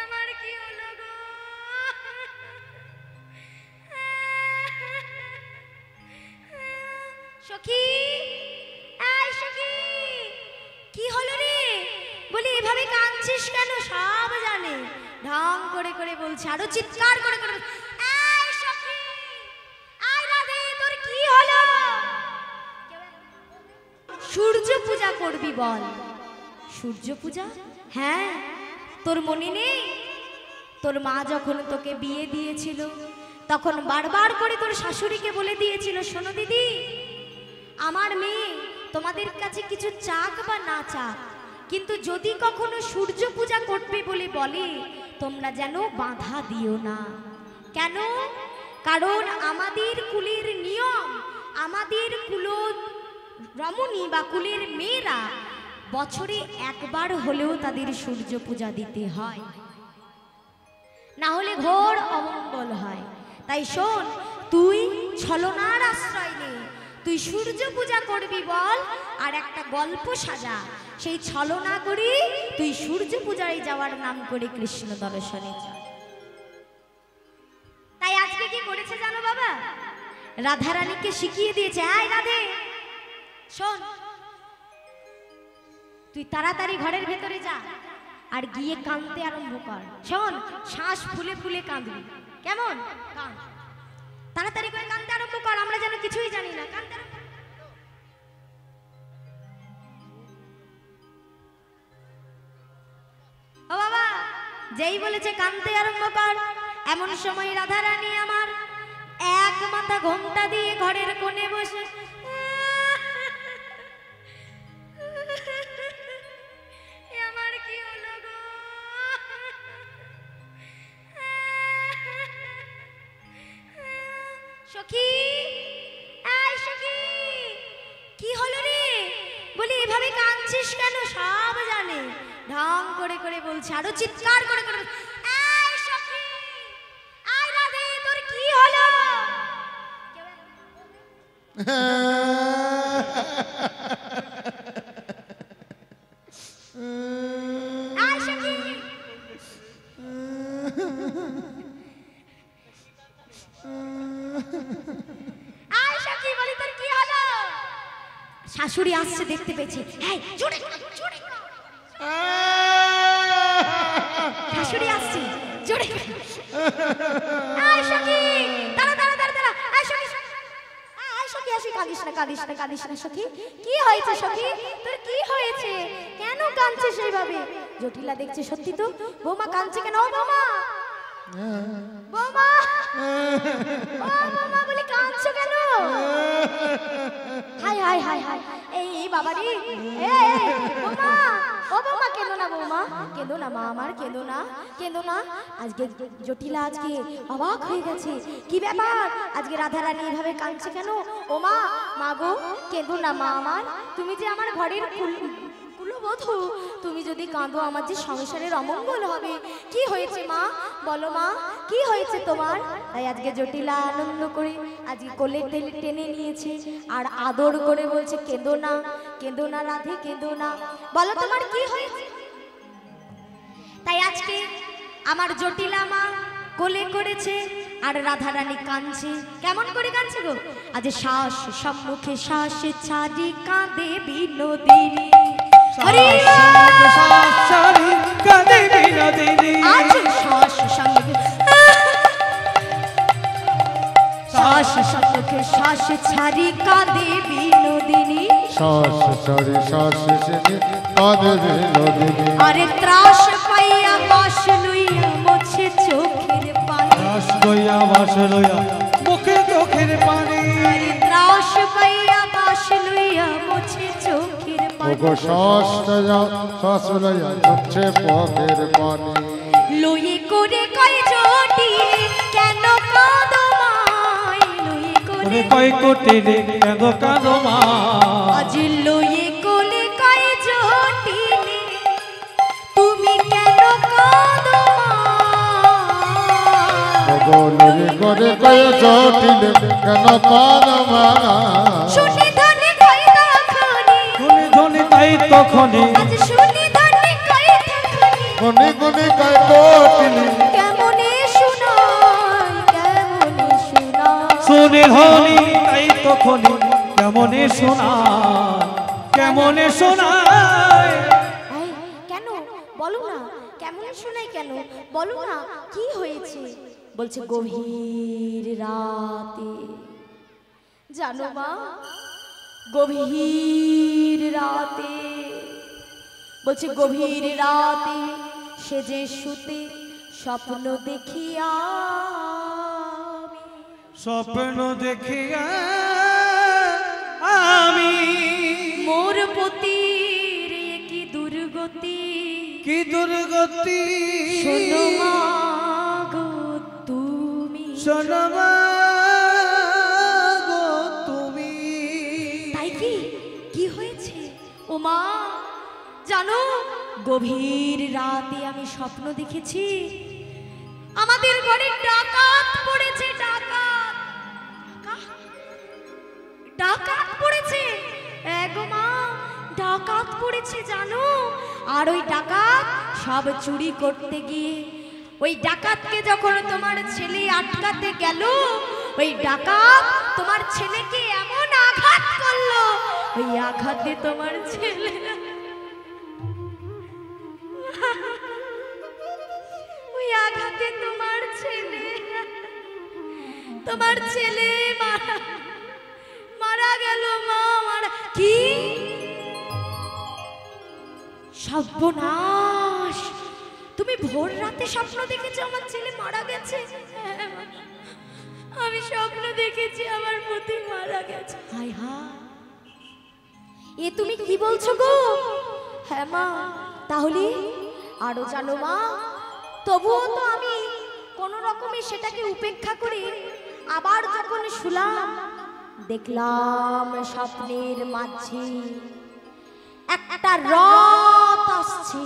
আমার কি হলো গো? সখী, এই সখী, কি হলো রে? বলি এভাবে কাঁদছিস কেন? সব জানে, ঢং করে করে বলছে, আরো চিৎকার করে করে, এই সখী, আয় রাধে, তোর কি হলো? সূর্য পূজা করবি বল। সূর্য পূজা? হ্যাঁ, তোর মনে নেই? তোর মা যখন তোকে বিয়ে দিয়েছিল তখন বারবার করে তোর শাশুড়িকে বলে দিয়েছিল, শোনো দিদি, আমার মেয়ে তোমাদের কাছে কিছু চাক বা না চাক, কিন্তু যদি কখনো সূর্য পূজা করবে বলে বলে তোমরা যেন বাধা দিও না। কেন? কারণ আমাদের কুলের নিয়ম, আমাদের কুল রমণী বা কুলের মেয়েরা বছরে একবার হলেও তাদের সূর্য পূজা দিতে হয়, না হলে ঘোর অমঙ্গল হয়। তাই শোন, তুই ছলনার আশ্রয় নে, তুই সূর্য পূজা করবি বল, আর একটা গল্প সাজা, সেই ছলনা করি তুই সূর্য পূজায় যাওয়ার নাম করে কৃষ্ণ দর্শনে যা। তাই আজকে কি করেছে জানো বাবা? রাধারানীকে শিখিয়ে দিয়েছে, আয় রাধে, শোন, তুই তাড়াতাড়ি ঘরের ভেতরে যা আর গিয়ে কাঁদতে আরম্ভ কর। শোন, শ্বাস ফুলে ফুলে কাঁদবি, কেমন? কাঁদ, তাড়াতাড়ি করে কাঁদতে আরম্ভ কর, আমরা যেন কিছুই জানি না। কাঁদতে আরম্ভ। ও বাবা, যেই বলেছে কাঁদতে আরম্ভ কর, এমন সময় রাধারানী আমার এক মাথা ঘোমটা দিয়ে ঘরের কোণে বসে, আমার কি হলো গো? সখী, এই সখী, কি হলো রে? বলি এভাবে কাঁদছিস কেন? সব জানে, ঢং করে করে বলছে, আরো চিৎকার করে করে, এই সখী, আয় রাধে, তোর কি হলো? আয় সখী, আয় সখী, বলি তোর কি হলো? শাশুড়ি আসছে, দেখতে পেয়েছে, এই জোরে জোরে, শাশুড়ি আসছে, জোরে, আয় সখী, দাঁড়া দাঁড়া দাঁড়া দাঁড়া, আয় সখী, আয় সখী, আসি, কাঁদিস না কাঁদিস না কাঁদিস না সখী, কি হয়েছে সখী, তোর কি হয়েছে? কেন কাঁদছিস এইভাবে? জটিলা দেখছে, সত্যি তো, বৌমা কাঁদছে কেন? ও বৌমা, বৌমা, ও বৌমা, বলে কাঁদছো কেন? হাই হাই হাই হাই, এই বাবা রে, এই বৌমা, ও বৌমা, কেঁদো না বৌমা, কেঁদো না মা আমার, কেঁদো না, কেঁদো না। আজকে জটিলা আজকে অবাক হয়ে গেছে, কি ব্যাপার আজকে রাধারানী এভাবে কাঁদছে কেন? ও মা, মা গো, কেঁদো না মা আমার, তুমি যে আমার ঘরের কুলবধূ, তুমি যদি কাঁদো আমার যে সংসারের অমঙ্গল হবে। কি হয়েছে মা, বলো মা, কি হয়েছে তোমার? তাই আজকে জটিলা আনন্দ করে আজকে কোলে টেনে নিয়েছে আর আদর করে বলছে, কেঁদো না, কেঁদো না রাধে, কেঁদো না, বলো তোমার কি হয়েছে? তাই আজকে আমার জটিলা মা কোলে করেছে আর রাধারানী কাঁদছে। কেমন করে কাঁদছে গো? আজ শ্বাস সম্মুখে শ্বাস ছাড়ি কাঁদে বিনোদিনী, হরি শ্বাস ছাড়ি কাঁদে বিনোদিনী, আজ শ্বাস সম্মুখে শ্বাস সম্মুখে শ্বাস ছাড়ি কাঁদে বিনোদিনী, শ্বাস ছাড়ি শ্বাস ছাড়ি কাঁদে বিনোদিনী, আরে ত্রাস পাইয়া বাস লইয়া মোছে চোখের পানি, ত্রাস লইয়া বাস লইয়া মুখে চোখের পানি, আরে ত্রাস পাইয়া বাস লইয়া মোছে চোখের পানি, ওগো শ্বাস লইয়া মুছে চোখের পানি, লইয়ে করে কয় জটি কেন কাঁদো মাই, লইয়ে করে কয় কোটি রে কেন কাঁদো মা, আজ লইয়ে কোলে কয় জটি তুমি কেন কাঁদো মা, ওগো লইয়ে করে কয় জটিল কেন কাঁদো মা, শুনে ধনে কয় দাখানি, শুনে তখনই আজ শুনি ধনী কই তখনই গুনি গুনি কয় কোকিলি কেমনে শোনাই কেমনে শোনাই শুনি ধনী তাই তখনই কেমনে শোনায় কেমনে শোনায় এই, কেন বলো না কেমন শোনাই কেন বলো না কি হয়েছে বলছে গভীর রাতে জানো মা গভীর রাতে বলছে গভীর রাতে সে যে শুতে স্বপ্ন দেখিয়া স্বপ্ন দেখিয়া আমি মোর পতির কি দুর্গতি কি দুর্গতি শোনো মা গো তুমি শোনো মা গো তুমি তাই কি হয়েছে ও মা জানো গভীর রাতে আমি স্বপ্ন দেখেছি আমাদের ঘরে ডাকাত পড়েছে ডাকাত ডাকাত পড়েছে গো মা ডাকাত পড়েছে জানো আর ওই ডাকাত সব চুরি করতে গিয়ে ওই ডাকাতকে যখন তোমার ছেলে আটকাতে গেল ওই ডাকাত তোমার ছেলেকে এমন আঘাত করলো ওই আঘাতে তোমার ছেলে ওই আঘাতে তোমার ছেলে মারা গেল মা মারা কি সর্বনাশ তুমি ভোর রাতে স্বপ্ন দেখেছো আমার ছেলে মারা গেছে আমি স্বপ্ন দেখেছি আমার পতি মারা গেছে হায় হায় এ তুমি কি বলছো গো হ্যাঁ মা তাহলে আরো জানো মা তবুও তো আমি কোন রকমে সেটাকে উপেক্ষা করে আবার যখন শুলাম দেখলাম স্বপ্নের মাঝে একটা রথ আসছে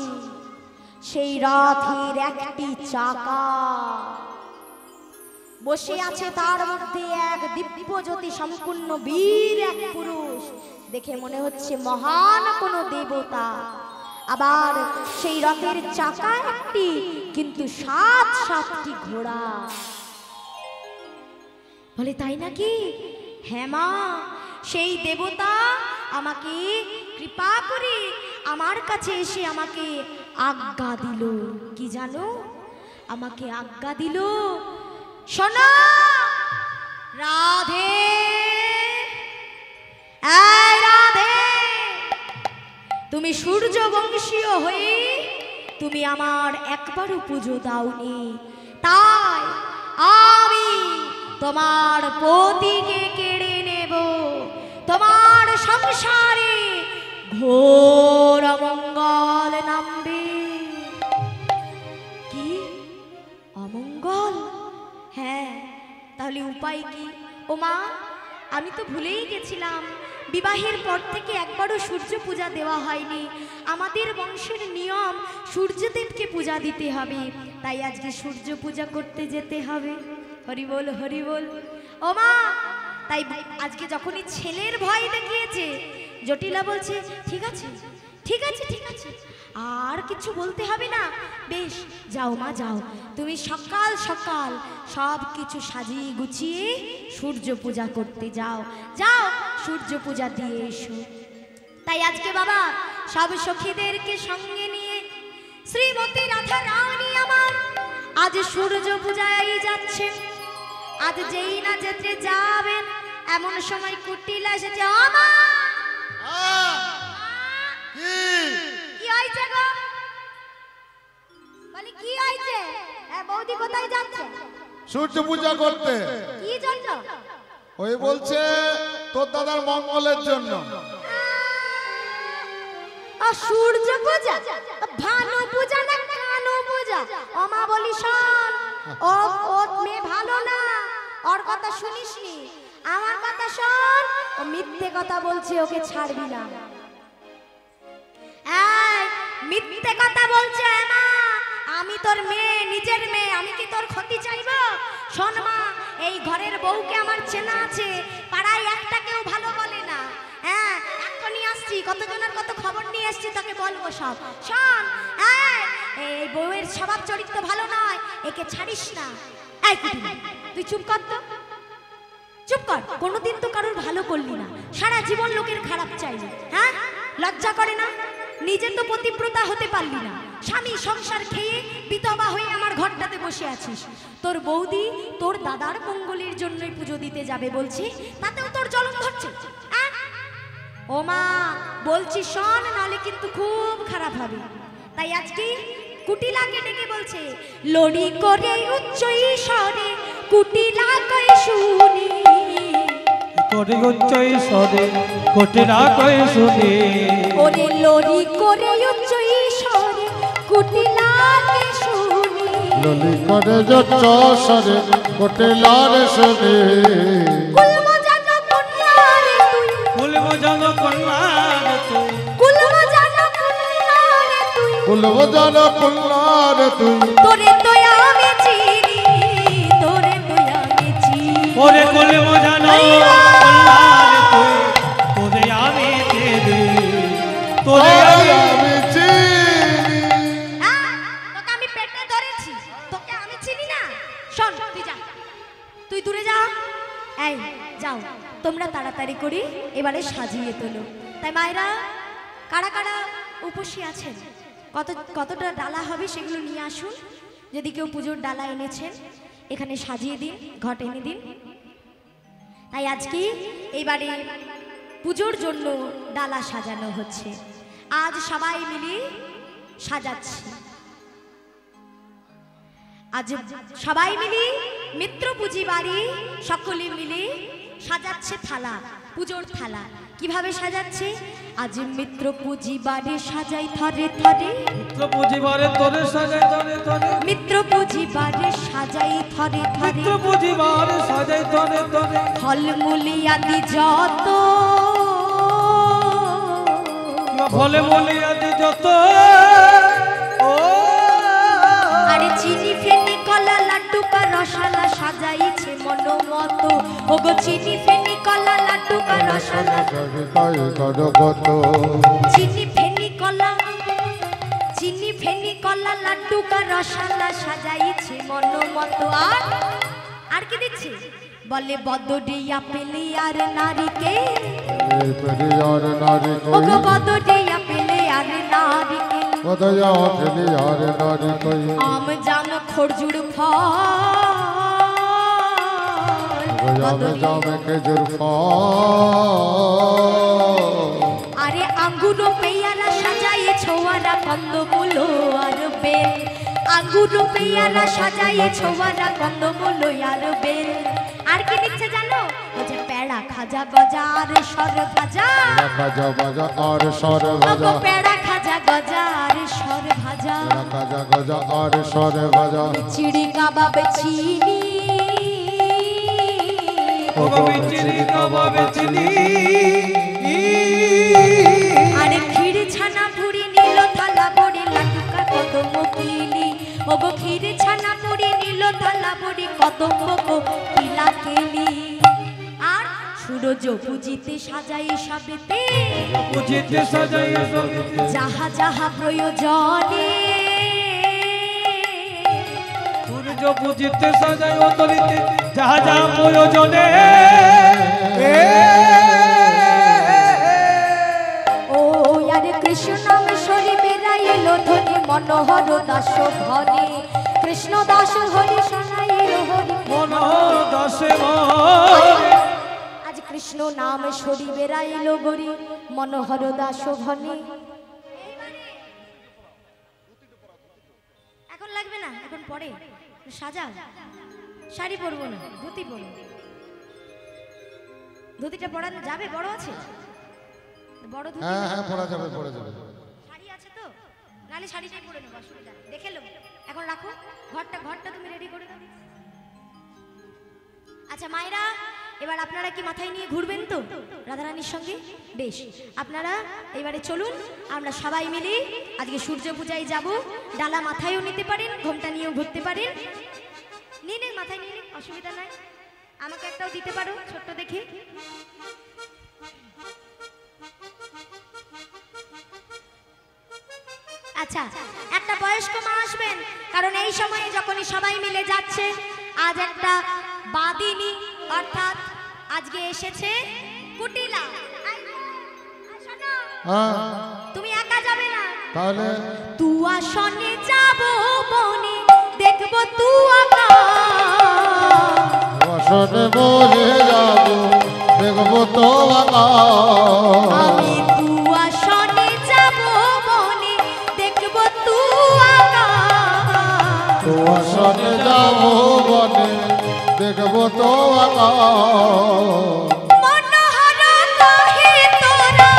সেই রথের একটি চাকা বসে আছে তার মধ্যে এক দিব্যজ্যোতি সম্পূর্ণ বীর এক পুরুষ দেখে মনে হচ্ছে মহান কোনো দেবতা আবার সেই রথের চাকা একটি কিন্তু সাতটি ঘোড়া বলে তাই নাকি হ্যাঁ মা সেই দেবতা আমাকে কৃপা করে আমার কাছে এসে আমাকে আজ্ঞা দিল কি জানো আমাকে আজ্ঞা দিল শোনো রাধে এই রাধে তুমি সূর্য বংশীয় হয়ে তুমি আমার একবারও পুজো দাওনি তাই আমি তোমার পতিকে কেড়ে নেব তোমার সংসারে ঘোর অমঙ্গল নামবে কি অমঙ্গল হ্যাঁ তাহলে উপায় কি ও মা আমি তো ভুলেই গেছিলাম বিবাহের পর থেকে একবারও সূর্য পূজা দেওয়া হয়নি আমাদের বংশের নিয়ম সূর্যদেবকে পূজা দিতে হবে তাই আজকে সূর্য পূজা করতে যেতে হবে হরি বল হরি বল ও মা তাই আজকে যখনই ছেলের ভয় দেখিয়েছে জটিলা বলছে ঠিক আছে ঠিক আছে ঠিক আছে আর কিছু বলতে হবে না বেশ যাও মা যাও তুমি সকাল সকাল সব কিছু সাজিয়ে গুছিয়ে সূর্য পূজা করতে যাও যাও সূর্য পূজা দিয়ে এসো তাই আজকে বাবা সব সখীদেরকে সঙ্গে নিয়ে শ্রীমতী রাধা রানী আমার আজ সূর্য পূজায় যাচ্ছেন আজ যেই না যেতে যাবেন এমন সময় কুটিলা এসেছে আমা কি হয়েছে গো বলি কি হয়েছে বৌদি কোথায় যাচ্ছে সূর্য পূজা করতে কি জন্য ওই বলছে তোর দাদার মঙ্গলের জন্য সূর্য পূজা ভানু পূজা না কানু পূজা ওমা বলি শোন ও মেয়ে ভালো না ওর কথা শুনিসনি আমার কথা শোন ও মিথ্যে কথা বলছে ওকে ছাড়বি না এই মিথ্যে কথা বলছে মা আমি তোর মেয়ে নিজের মেয়ে আমি কি তোর ক্ষতি চাইবো শোন মা এই ঘরের বউকে আমার চেনা আছে পাড়ায় একটা কেউ ভালো বলে না হ্যাঁ এখনই এসেছি, কতজনের কত খবর নিয়ে এসেছি, তাকে বলবো সব। শোন, এই বউয়ের স্বভাব চরিত্র ভালো নয়, একে ছাড়িস না। এই তুই চুপ কর তো, চুপ কর। কোনোদিন তো কারোর ভালো করলি না, সারা জীবন লোকের খারাপ চাইলি। হ্যাঁ, লজ্জা করে না? নিজে তো পতিব্রতা হতে পারলি না, স্বামী সংসার খেয়ে বিধবা হয়ে আমার ঘরটাতে বসে আছিস। তোর বৌদি তোর দাদার মঙ্গলের জন্যই পুজো দিতে যাবে বলছি, তাতেও তোর জ্বলন ধরছে। ও মা বলছি শোন, নালে কিন্তু খুব খারাপ হবে। তাই আজকে কুটিলাকে ডেকে বলছে, লড়ি করে উচ্চ স্বরে কুটিলা কই শুনি, করে উচ্চ স্বরে কুটিলা কই শুনি। ওরে লড়ি করে উচ্চ স্বরে কুটিলা কে শুনি, ললি করে উচ্চ স্বরে কুটিলার শুনি। কুলম জান কন্যারে তুই, কুলম জান কন্যারে তুই, কুলম জান কন্যারে তুই, কুলব জান কন্যার তুই। তোরে তো আমি চিনি, তোরে তো আমি চিনি। ওরে কুলম জান কন্যারে তুই, তোরে আমি চিনি, তোরে আমি চিনি। তোকে আমি পেটে ধরেছি, তোকে আমি চিনি না? শোন, তুই যা, তুই দূরে যা। এই যাও, তোমরা তাড়াতাড়ি করে এবারে সাজিয়ে তোলো। তাই মায়েরা, কারা কারা উপসী আছেন, কতটা ডালা হবে সেগুলো নিয়ে আসুন। যদি কেউ পুজোর ডালা এনেছেন এখানে সাজিয়ে দিন, ঘট এনে দিন। তাই আজকে এইবারে পুজোর জন্য ডালা সাজানো হচ্ছে। আজ সবাই মিলে সাজাচ্ছি, আজ সবাই মিলে মিত্র পুঁজি বাড়ি সকলে মিলে সাজাচ্ছে থালা, পুজোর থালা। কিভাবে সাজাচ্ছে? আজ মিত্র পুঁজি বাড়ি সাজাই থরে থরে, মিত্র পুজিবারে তোরে সাজাই ধরে ধরে, মিত্র পুঁজি বাড়ি সাজাই থরে থরে, মিত্র পুজিবারে সাজাই ধরে ধরে। ফলমূলি আদি যত, ফলে মলি আদি যত, ও আরে চিনি ফেনি কলা লাড্ডু কা রসালা সাজাইছে মনোমত। ওগো চিনি ফেনি কলা লাড্ডু কা রসালা, চিনি ফেনি কলা, চিনি ফেনি কলা লাড্ডু কা রসালা সাজাইছে মনোমত। আর কি দিচ্ছে? বলে বদডে আপেলে আর নারিকেল, ওগো বদডে আপেলে আর নারিকেল, আম জাম খরজুর ফল, আরে আঙ্গুর পেয়ারা সাজাইয়ে ছোয়ারা কন্দমূল আর বেল, আঙ্গুর পেয়ারা সাজাইয়ে ছোয়ারা কন্দমূল আর বেল। আর কি দিচ্ছে জানো? বলছে পেড়া খাজা গজা আর সর ভাজা, খাজা ভাজা আর সর ভাজা, পেড়া খাজা গজা আর সর ভাজা, খাজা গজা আর সর ভাজা, চিড়ি কাবাব চিনি, চিনি কাবাবে চিনি। আরে ক্ষীর ছানা পুরি নীল থালা বড়ি লাটুকা কদম কিলি, ওগো ক্ষীর ছানা পুরি নীল থালা বড়ি কদম কিলা কেলি। আর সূরজ পুজিতে সাজাই সবেতে, পুজিতে সাজাই সবেতে, যাহা যাহা প্রয়োজনে, সূর্য পুজিতে সাজাই অতলিতে, যাহা যাহা প্রয়োজনে। ও আরে কৃষ্ণ নাম সরি বেড়াইলো ধনি মনোহর দাস ঘরে, কৃষ্ণ দাস হরি শোনাইল হরি মনোহর দাসে আজ কৃষ্ণ নাম সরি বেড়াইল গরি মনোহর দাস ঘনে। এখন লাগবে না, এখন পরে সাজা। শাড়ি পরবো না, ধুতি পরবো। ধুতিটা পরানো যাবে? বড় আছে? বড় ধুতি? হ্যাঁ হ্যাঁ পড়া যাবে পড়া যাবে। শাড়ি আছে তো? নালে শাড়িটাই পরে নেবো, অসুবিধা নেই। দেখে নেবো, এখন রাখো। ঘরটা তুমি রেডি করে দাও। আচ্ছা মায়েরা, এবার আপনারা কি মাথায় নিয়ে ঘুরবেন তো রাধারানীর সঙ্গে? বেশ, আপনারা এবারে চলুন, আমরা সবাই মিলে আজকে সূর্য পূজায় যাব। ডালা মাথায়ও নিতে পারেন, ঘোমটা নিয়েও ঘুরতে পারেন। নিয়ে নিন, মাথায় নিয়ে নিন, অসুবিধা নাই। আমাকে একটাও দিতে পারো ছোট্ট দেখে। আচ্ছা, একটা বয়স্ক মা আসবেন, কারণ এই সময়ে যখনই সবাই মিলে যাচ্ছে, আজ একটা বাদিনী অর্থাৎ আজকে এসেছে কুটিলা। শোনো, হ্যাঁ তুমি একা যাবে না, তাহলে তুয়া শনে যাব বনে, দেখবো তুয়া বসনে বসে যাব দেখবো তো আমি তুয়া শনে যাব বনে, দেখবো তুয়া বসনে যাব বনে দেখবো তো মনোহর কহে তোরা,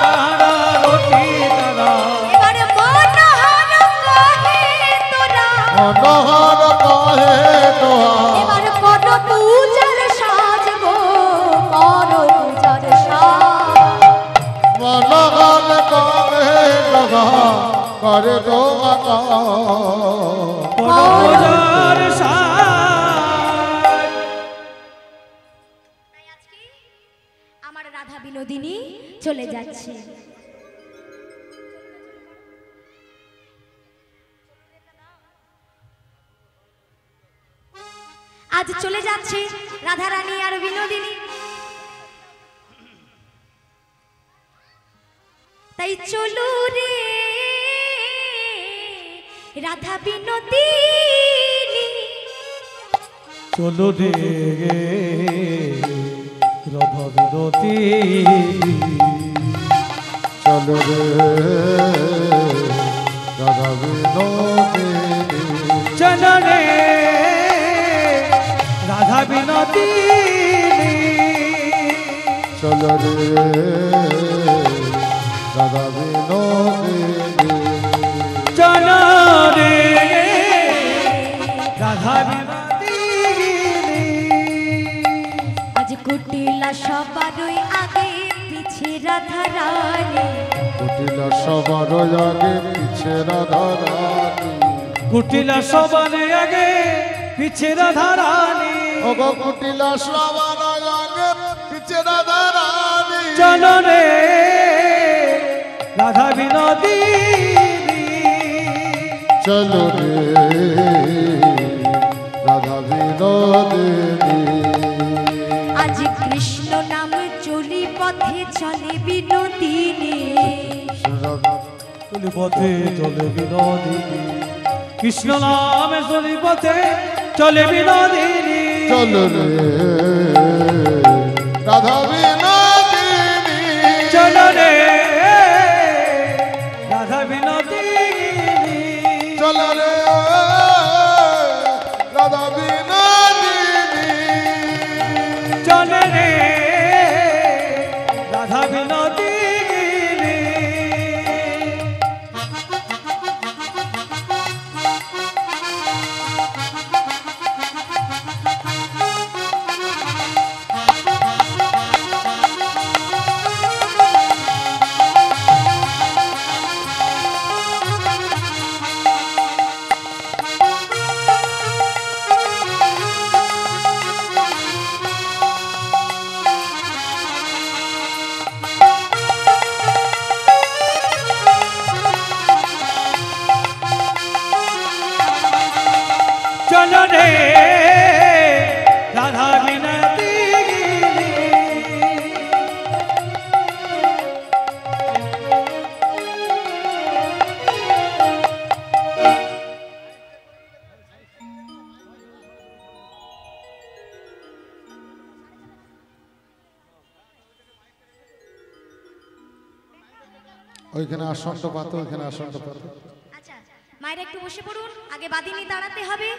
তাহারা রতি তারা এবার মনোহর কহে তোরা, মনোহর কহে তোহা এবার কত পূজার সাজবো, কর পূজার সাজ। মনোহর কহে তোহা করে তো পরপূজার সাজ। তাই আজকে আমার রাধা বিনোদিনী চলে যাচ্ছে। আজ চলে যাচ্ছে রাধা রানী আর বিনোদিনী। তাই চলো রে রাধা বিনোদিনী, চলো রে রাধা বিনোদী, চলো রে রাধা বিনোদিনী চলো রে রাধা বিনোদী, চলো রে রাধা বিনোদিনী চলো রে রাধা বিনোদী। আজ কুটিলা সবারই আগে পিছে রাধা রানী, কুটিলা সবার আগে পিছে রাধা রানী কুটিলা সবার আগে পিছে রাধা রানী, ওগো কুটিলা সবার আগে পিছে রাধা রানী চলো রে রাধা বিনোদী, চলো রে রাধা বিনোদিনী আজ কৃষ্ণ নাম চলি পথে চলে বিনোদিনী, চলি পথে চলে বিনোদিনী, কৃষ্ণ নামে চলি পথে চলে বিনোদিনী, চলো রে রাধা বিনোদিনী চলো রে রাধা বিনোদিনী, চলো রে রাধা বিনোদিনী চলো রে রাধা বিনোদিনী। চলো রে রাধা বিনোদী, ওইখানে আসনটা পাতো ওইখানে আসনটা পাতো আচ্ছা মায়েরা একটু বসে পড়ুন, আগে বাদিনী দাঁড়াতে হবে।